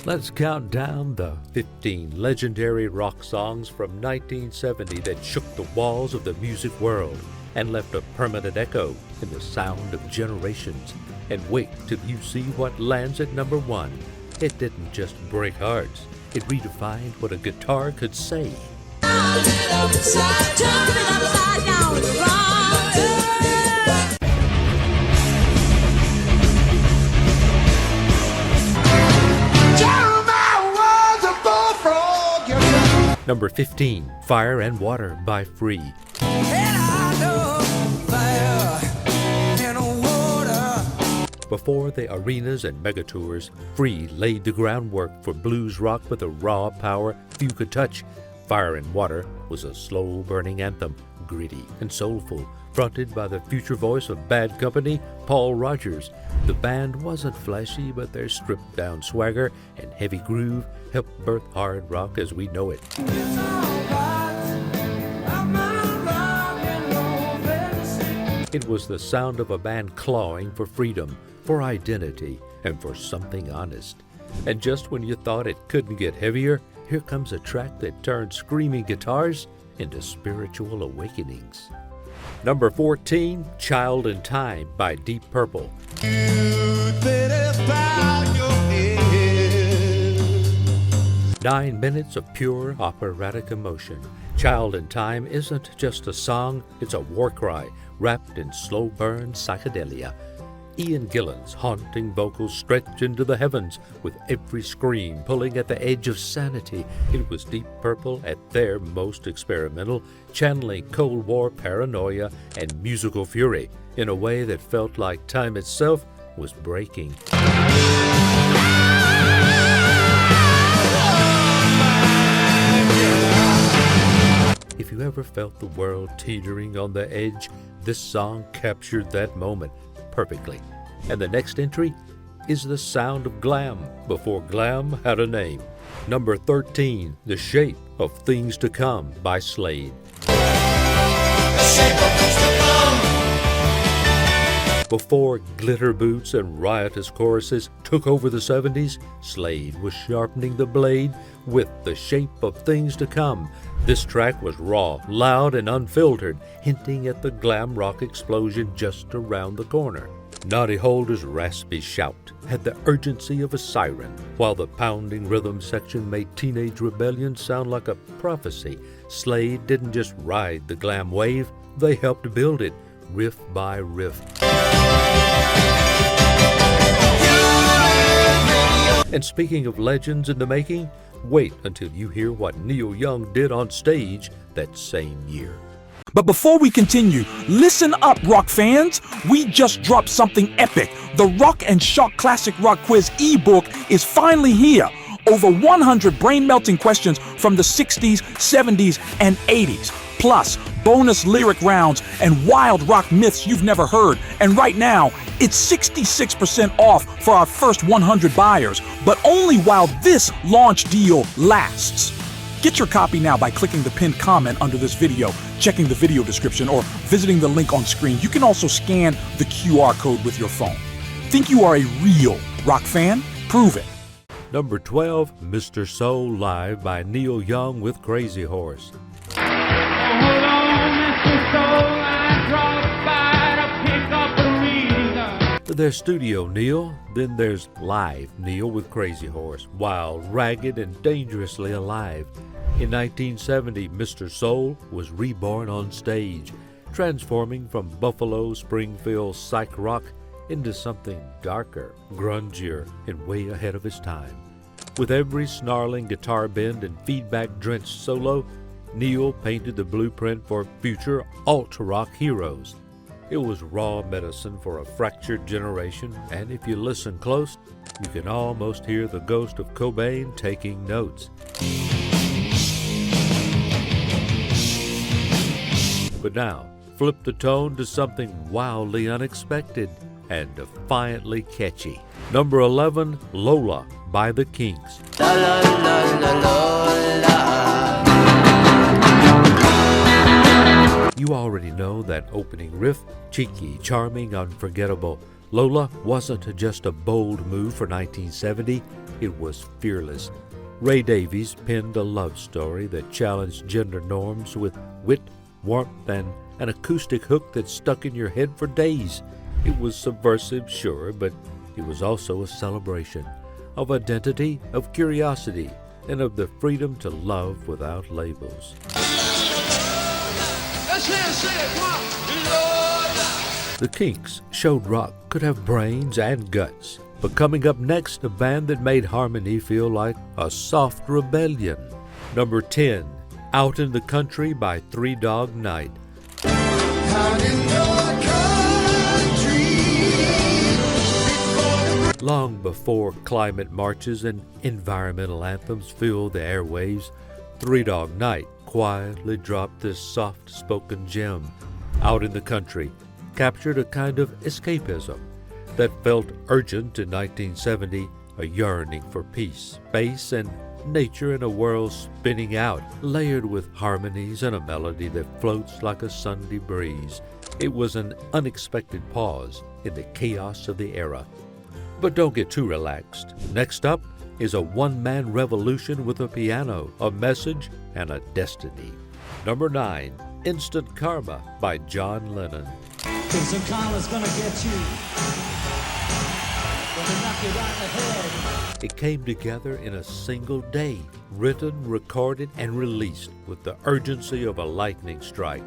Let's count down the 15 legendary rock songs from 1970 that shook the walls of the music world and left a permanent echo in the sound of generations. And wait till you see what lands at number 1. It didn't just break hearts, it redefined what a guitar could say. Number 15, Fire and Water by Free. Before the arenas and megatours, Free laid the groundwork for blues rock with a raw power few could touch. Fire and Water was a slow-burning anthem, gritty and soulful, fronted by the future voice of Bad Company, Paul Rodgers. The band wasn't flashy, but their stripped-down swagger and heavy groove helped birth hard rock as we know it. It was the sound of a band clawing for freedom, for identity, and for something honest. And just when you thought it couldn't get heavier, here comes a track that turned screaming guitars into spiritual awakenings. Number 14, Child in Time by Deep Purple. 9 minutes of pure operatic emotion. Child in Time isn't just a song, it's a war cry wrapped in slow-burn psychedelia. Ian Gillan's haunting vocals stretch into the heavens, with every scream pulling at the edge of sanity. It was Deep Purple at their most experimental, channeling Cold War paranoia and musical fury in a way that felt like time itself was breaking. If you ever felt the world teetering on the edge, this song captured that moment perfectly. And the next entry is the sound of glam before glam had a name. Number 13, The Shape of Things to Come by Slade. Before glitter boots and riotous choruses took over the 70s, Slade was sharpening the blade with The Shape of Things to Come. This track was raw, loud, and unfiltered, hinting at the glam rock explosion just around the corner. Noddy Holder's raspy shout had the urgency of a siren, while the pounding rhythm section made Teenage Rebellion sound like a prophecy. Slade didn't just ride the glam wave, they helped build it, riff by riff. And speaking of legends in the making, wait until you hear what Neil Young did on stage that same year. But before we continue, listen up, rock fans. We just dropped something epic. The Rock and Shock Classic Rock Quiz ebook is finally here. Over 100 brain-melting questions from the 60s, 70s, and 80s. Plus, bonus lyric rounds and wild rock myths you've never heard. And right now, it's 66% off for our first 100 buyers, but only while this launch deal lasts. Get your copy now by clicking the pinned comment under this video, checking the video description, or visiting the link on screen. You can also scan the QR code with your phone. Think you are a real rock fan? Prove it. Number 12, Mr. Soul Live by Neil Young with Crazy Horse. There's Studio Neil, then there's Live Neil with Crazy Horse, wild, ragged, and dangerously alive. In 1970, Mr. Soul was reborn on stage, transforming from Buffalo Springfield psych rock into something darker, grungier, and way ahead of his time. With every snarling guitar bend and feedback-drenched solo, Neil painted the blueprint for future alt-rock heroes. It was raw medicine for a fractured generation, and if you listen close, you can almost hear the ghost of Cobain taking notes. But now, flip the tone to something wildly unexpected and defiantly catchy. Number 11, Lola by the Kinks. La, la, la, la, Lola. You already know that opening riff, cheeky, charming, unforgettable. Lola wasn't just a bold move for 1970, it was fearless. Ray Davies penned a love story that challenged gender norms with wit, warmth, and an acoustic hook that stuck in your head for days. It was subversive, sure, but it was also a celebration of identity, of curiosity, and of the freedom to love without labels. The Kinks showed rock could have brains and guts. But coming up next, a band that made harmony feel like a soft rebellion. Number 10, Out in the Country by Three Dog Night. Long before climate marches and environmental anthems filled the airwaves, Three Dog Night quietly dropped this soft-spoken gem. Out in the Country captured a kind of escapism that felt urgent in 1970, a yearning for peace, space, and nature in a world spinning out, layered with harmonies and a melody that floats like a Sunday breeze. It was an unexpected pause in the chaos of the era. But don't get too relaxed. Next up is a one-man revolution with a piano, a message, and a destiny. Number 9, Instant Karma by John Lennon. Instant karma's gonna get you. Gonna knock you right in the head. It came together in a single day, written, recorded, and released with the urgency of a lightning strike.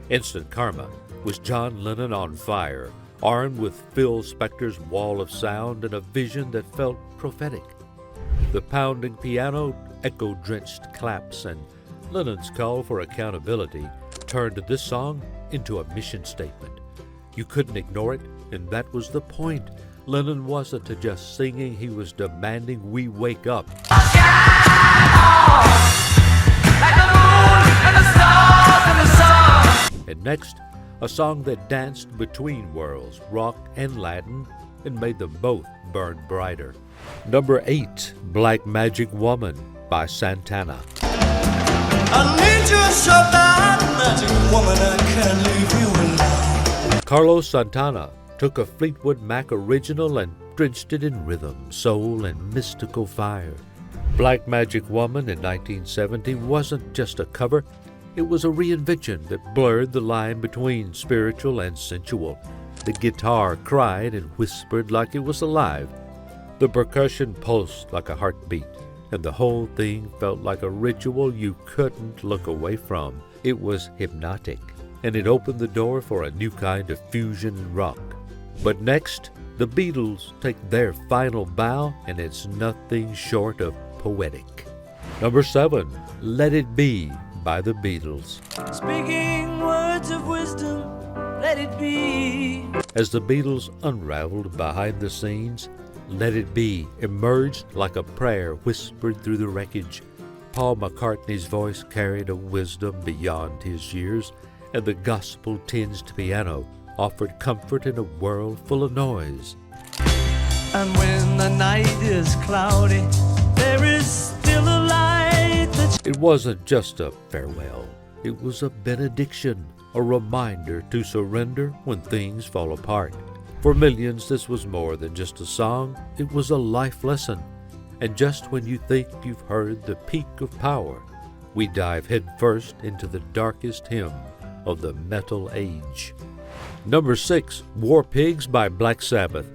Instant Karma was John Lennon on fire, armed with Phil Spector's wall of sound and a vision that felt prophetic. The pounding piano, echo-drenched claps, and Lennon's call for accountability turned this song into a mission statement. You couldn't ignore it, and that was the point. Lennon wasn't just singing, he was demanding we wake up. And next, a song that danced between worlds, rock and Latin, and made them both burn brighter. Number 8, Black Magic Woman by Santana. I need you so bad, magic woman, I can't leave you alone. Carlos Santana took a Fleetwood Mac original and drenched it in rhythm, soul, and mystical fire. Black Magic Woman in 1970 wasn't just a cover, it was a reinvention that blurred the line between spiritual and sensual. The guitar cried and whispered like it was alive. The percussion pulsed like a heartbeat, and the whole thing felt like a ritual you couldn't look away from. It was hypnotic, and it opened the door for a new kind of fusion rock. But next, the Beatles take their final bow, and it's nothing short of poetic. Number 7, Let It Be by the Beatles. Speaking words of wisdom, let it be. As the Beatles unraveled behind the scenes, Let It Be emerged like a prayer whispered through the wreckage. Paul McCartney's voice carried a wisdom beyond his years, and the gospel-tinged piano offered comfort in a world full of noise. And when the night is cloudy, there is still a light that... It wasn't just a farewell. It was a benediction, a reminder to surrender when things fall apart. For millions, this was more than just a song. It was a life lesson. And just when you think you've heard the peak of power, we dive headfirst into the darkest hymn of the metal age. Number 6, War Pigs by Black Sabbath.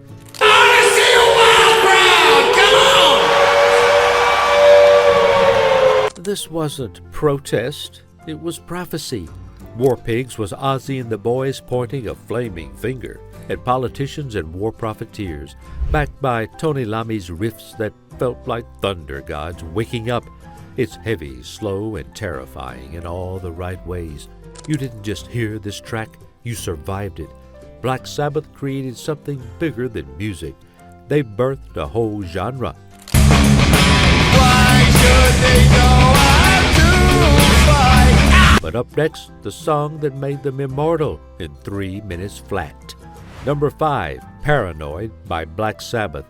This wasn't protest, it was prophecy. War Pigs was Ozzy and the Boys pointing a flaming finger at politicians and war profiteers, backed by Tony Iommi's riffs that felt like thunder gods waking up. It's heavy, slow, and terrifying in all the right ways. You didn't just hear this track, you survived it. Black Sabbath created something bigger than music. They birthed a whole genre. Why should they go out to fight? But up next, the song that made them immortal in 3 minutes flat. Number 5, Paranoid by Black Sabbath.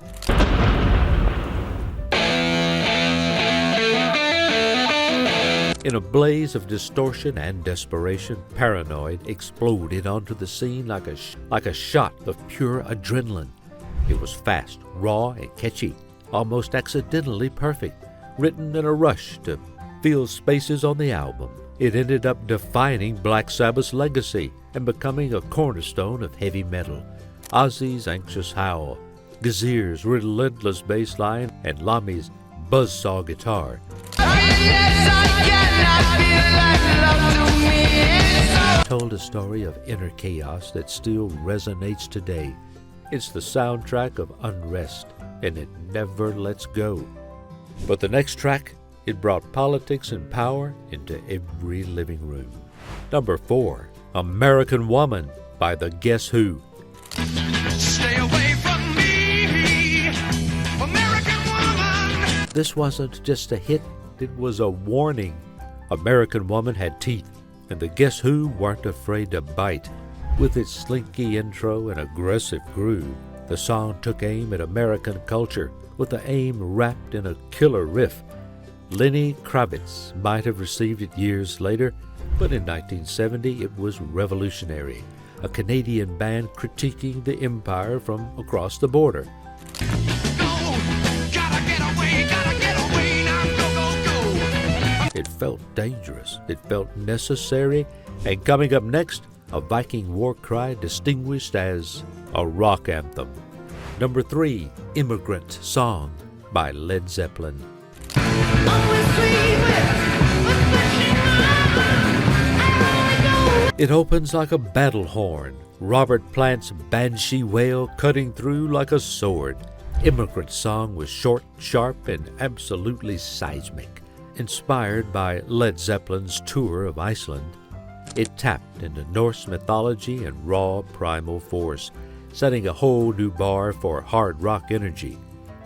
In a blaze of distortion and desperation, Paranoid exploded onto the scene like a shot of pure adrenaline. It was fast, raw, and catchy, almost accidentally perfect, written in a rush to fill spaces on the album. It ended up defining Black Sabbath's legacy and becoming a cornerstone of heavy metal. Ozzy's anxious howl, Gazier's relentless bass line, and Lami's buzzsaw guitar told a story of inner chaos that still resonates today. It's the soundtrack of unrest, and it never lets go. But the next track, it brought politics and power into every living room. Number 4, American Woman by the Guess Who. Stay away from me, American woman. This wasn't just a hit, it was a warning. American Woman had teeth, and the Guess Who weren't afraid to bite. With its slinky intro and aggressive groove, the song took aim at American culture, with the aim wrapped in a killer riff. Lenny Kravitz might have received it years later, but in 1970 it was revolutionary, a Canadian band critiquing the empire from across the border. It felt dangerous, it felt necessary, and coming up next, a Viking war cry distinguished as a rock anthem. Number 3, Immigrant Song by Led Zeppelin. It opens like a battle horn, Robert Plant's banshee wail cutting through like a sword. Immigrant Song was short, sharp, and absolutely seismic. Inspired by Led Zeppelin's tour of Iceland, it tapped into Norse mythology and raw primal force, setting a whole new bar for hard rock energy.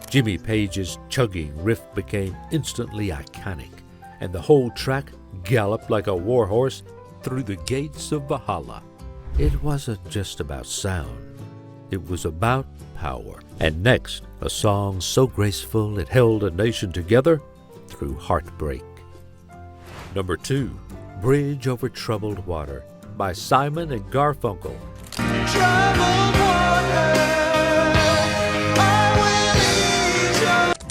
Jimmy Page's chugging riff became instantly iconic, and the whole track galloped like a warhorse through the gates of Valhalla. It wasn't just about sound, it was about power. And next, a song so graceful it held a nation together through heartbreak. Number 2, Bridge Over Troubled Water by Simon and Garfunkel.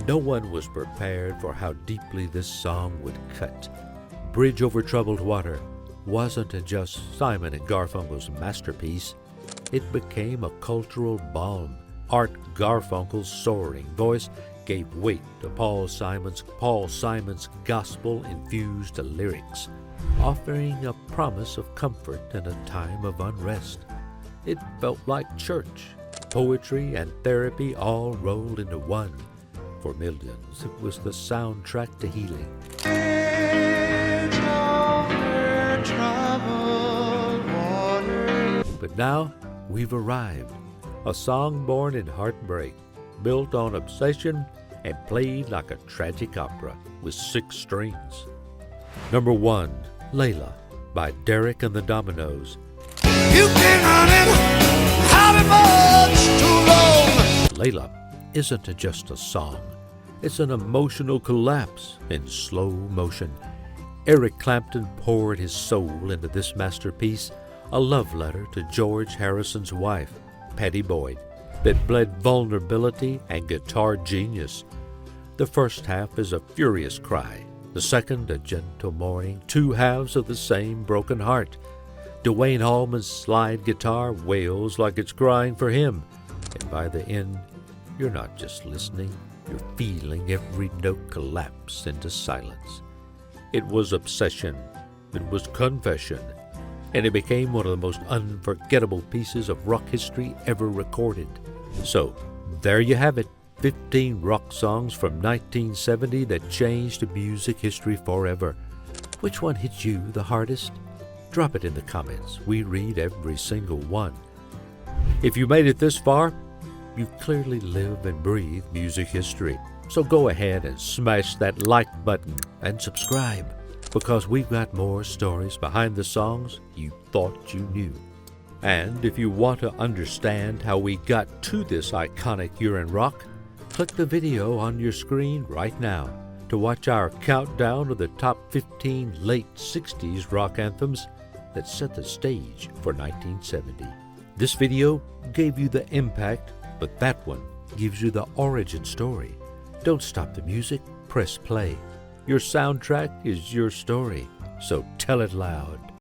No one was prepared for how deeply this song would cut. Bridge Over Troubled Water wasn't just Simon and Garfunkel's masterpiece. It became a cultural balm. Art Garfunkel's soaring voice gave weight to Paul Simon's gospel-infused lyrics, offering a promise of comfort in a time of unrest. It felt like church, poetry, and therapy all rolled into one. For millions, it was the soundtrack to healing. But now, we've arrived. A song born in heartbreak, built on obsession, and played like a tragic opera with 6 strings. Number 1, Layla by Derek and the Dominos. You've been running how much too long. Layla isn't just a song. It's an emotional collapse in slow motion. Eric Clapton poured his soul into this masterpiece, a love letter to George Harrison's wife, Pattie Boyd, that bled vulnerability and guitar genius. The first half is a furious cry, the second a gentle mourning, 2 halves of the same broken heart. Dwayne Allman's slide guitar wails like it's crying for him, and by the end, you're not just listening, you're feeling every note collapse into silence. It was obsession, it was confession, and it became one of the most unforgettable pieces of rock history ever recorded. So, there you have it, 15 rock songs from 1970 that changed music history forever. Which one hit you the hardest? Drop it in the comments. We read every single one. If you made it this far, you clearly live and breathe music history. So go ahead and smash that like button and subscribe, because we've got more stories behind the songs you thought you knew. And if you want to understand how we got to this iconic year in rock, click the video on your screen right now to watch our countdown of the top 15 late 60s rock anthems that set the stage for 1970. This video gave you the impact But that one gives you the origin story. Don't stop the music, press play. Your soundtrack is your story, so tell it loud.